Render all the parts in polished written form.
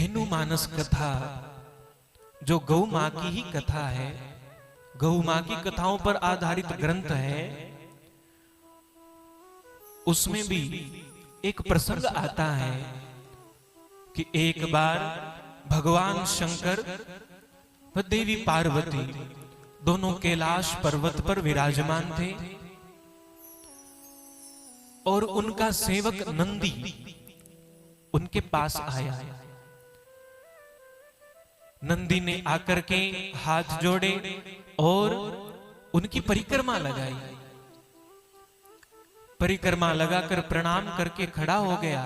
धेनु मानस कथा जो गौ माँ की ही कथा है, गौ माँ की कथाओं पर आधारित ग्रंथ है, उसमें भी एक प्रसंग आता है कि एक बार भगवान शंकर व देवी पार्वती दोनों कैलाश पर्वत पर विराजमान थे और उनका सेवक नंदी उनके पास आया। नंदी ने आकर के हाथ जोड़े और उनकी परिक्रमा लगाई। परिक्रमा लगाकर प्रणाम करके खड़ा हो गया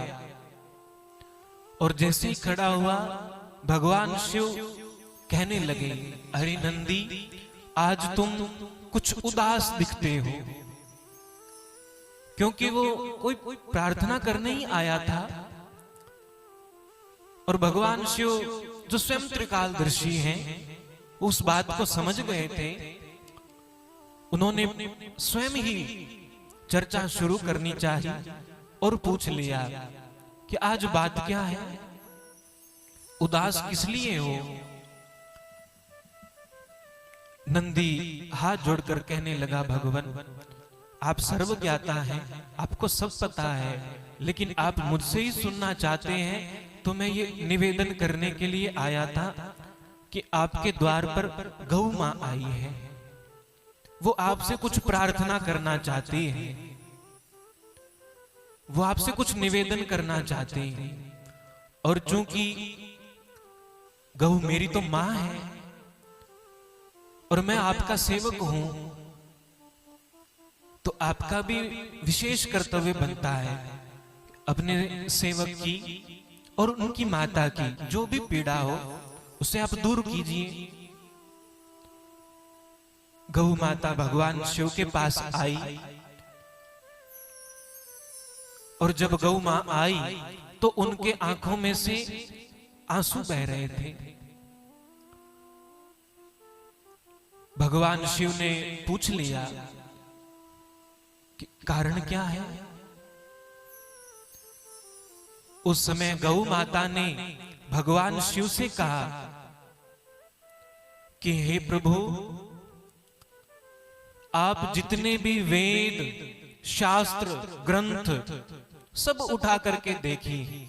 और जैसे ही खड़ा हुआ भगवान शिव कहने लगे, अरे नंदी, आज तुम कुछ उदास दिखते हो। क्योंकि वो कोई प्रार्थना करने ही आया था और भगवान शिव जो स्वयं त्रिकालदर्शी हैं उस बात को समझ गए थे। उन्होंने स्वयं ही चर्चा शुरू करनी चाहिए और पूछ लिया कि आज बात क्या है, उदास किस लिए हो। नंदी हाथ जोड़कर कहने लगा, भगवान आप सर्वज्ञाता हैं, आपको सब पता है, लेकिन आप मुझसे ही सुनना चाहते हैं तो मैं ये निवेदन करने के लिए आया था कि आपके द्वार पर गौ माँ आई है, वो आपसे कुछ प्रार्थना करना चाहती है, वो आपसे कुछ निवेदन करना चाहती है। और चूंकि गौ मेरी तो मां है और मैं आपका सेवक हूं, तो आपका भी विशेष कर्तव्य बनता है अपने सेवक की और उनकी माता की जो भी पीड़ा हो उसे आप दूर कीजिए। गौ माता भगवान शिव के पास आई और जब गौ मां आई तो उनके आंखों में से आंसू बह रहे थे। भगवान शिव ने पूछ लिया कि कारण क्या है। उस समय गौ माता ने भगवान शिव से कहा कि हे प्रभु, आप जितने भी वेद शास्त्र ग्रंथ सब उठा करके देखिए,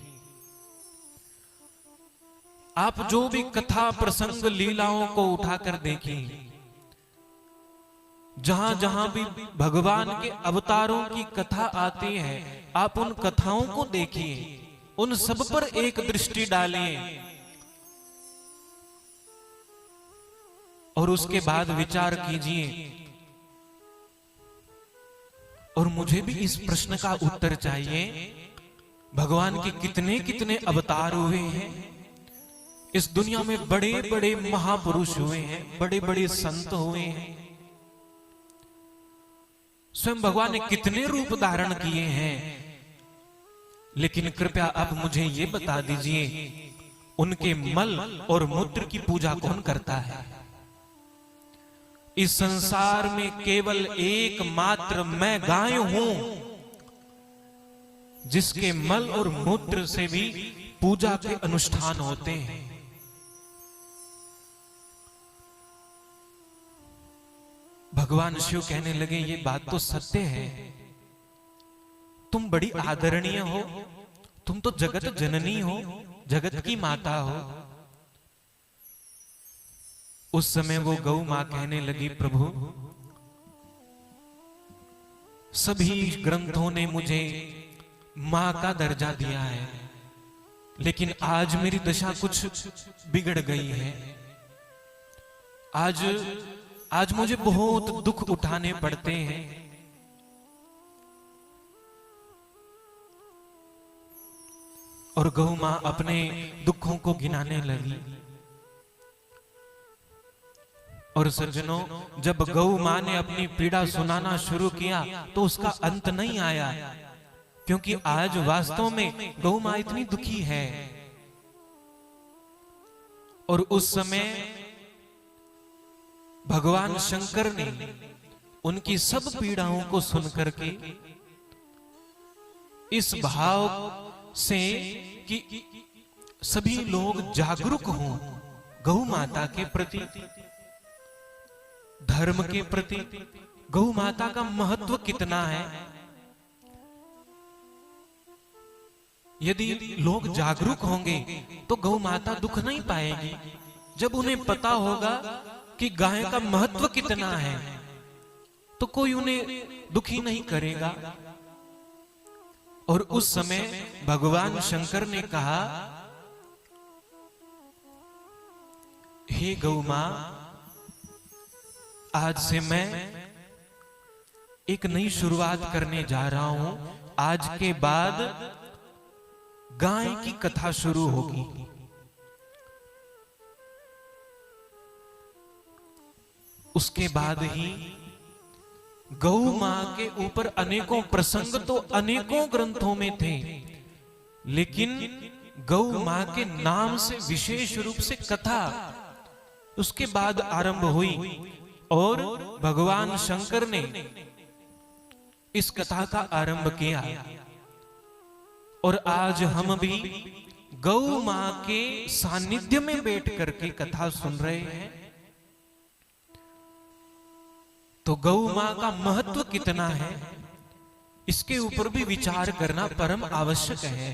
आप जो भी कथा प्रसंग लीलाओं को उठाकर देखिए, जहां जहां भी भगवान के अवतारों की कथा आती है, आप उन कथाओं को देखिए, उन सब पर एक दृष्टि डालिए और उसके बाद विचार कीजिए। और मुझे भी इस प्रश्न का उत्तर चाहिए, भगवान के कितने कितने अवतार हुए हैं, इस दुनिया में बड़े बड़े महापुरुष हुए हैं, बड़े बड़े संत हुए हैं, स्वयं भगवान ने कितने रूप धारण किए हैं, लेकिन कृपया आप मुझे ये बता दीजिए, उनके मल और मूत्र की पूजा कौन करता है। इस संसार में केवल एकमात्र मैं गाय हूं जिसके मल और मूत्र से भी पूजा के अनुष्ठान होते हैं। भगवान शिव कहने लगे, ये बात तो सत्य है, तुम बड़ी आदरणीय हो, तुम तो जगत जननी हो, जगत की माता हो। उस समय वो गौ मां कहने लगी, प्रभु सभी ग्रंथों ने मुझे मां का दर्जा दिया है, लेकिन आज मेरी दशा कुछ बिगड़ गई है। आज मुझे बहुत दुख उठाने पड़ते हैं। और गौ मां अपने दुखों को गिनाने लगी। और सज्जनों, जब गौ मां ने अपनी पीड़ा सुनाना शुरू किया तो उसका अंत नहीं आया, क्योंकि आज वास्तव में गौ मां इतनी दुखी है। और उस समय भगवान शंकर ने उनकी सब पीड़ाओं को सुनकर के इस भाव से कि सभी लोग जागरूक हों गौ माता के प्रति, धर्म के प्रति। गौ माता का महत्व कितना है। यदि लोग जागरूक होंगे तो गौ माता दुख नहीं पाएगी। जब उन्हें पता होगा कि गाय का महत्व कितना है तो कोई उन्हें दुखी नहीं करेगा। और उस समय भगवान शंकर ने कहा, हे गौ मां, आज से मैं एक नई शुरुआत करने जा रहा हूं। आज के बाद गाय की कथा शुरू होगी। उसके बाद ही गौ मां के ऊपर अनेकों प्रसंग तो अनेकों ग्रंथों में थे, लेकिन गौ मां के नाम से विशेष रूप से कथा उसके बाद आरंभ हुई। और भगवान शंकर ने इस कथा का आरंभ किया। और आज हम भी गौ मां के सानिध्य में बैठ करके कथा सुन रहे हैं। तो गौ मां का महत्व कितना है, इसके ऊपर भी विचार करना परम आवश्यक है।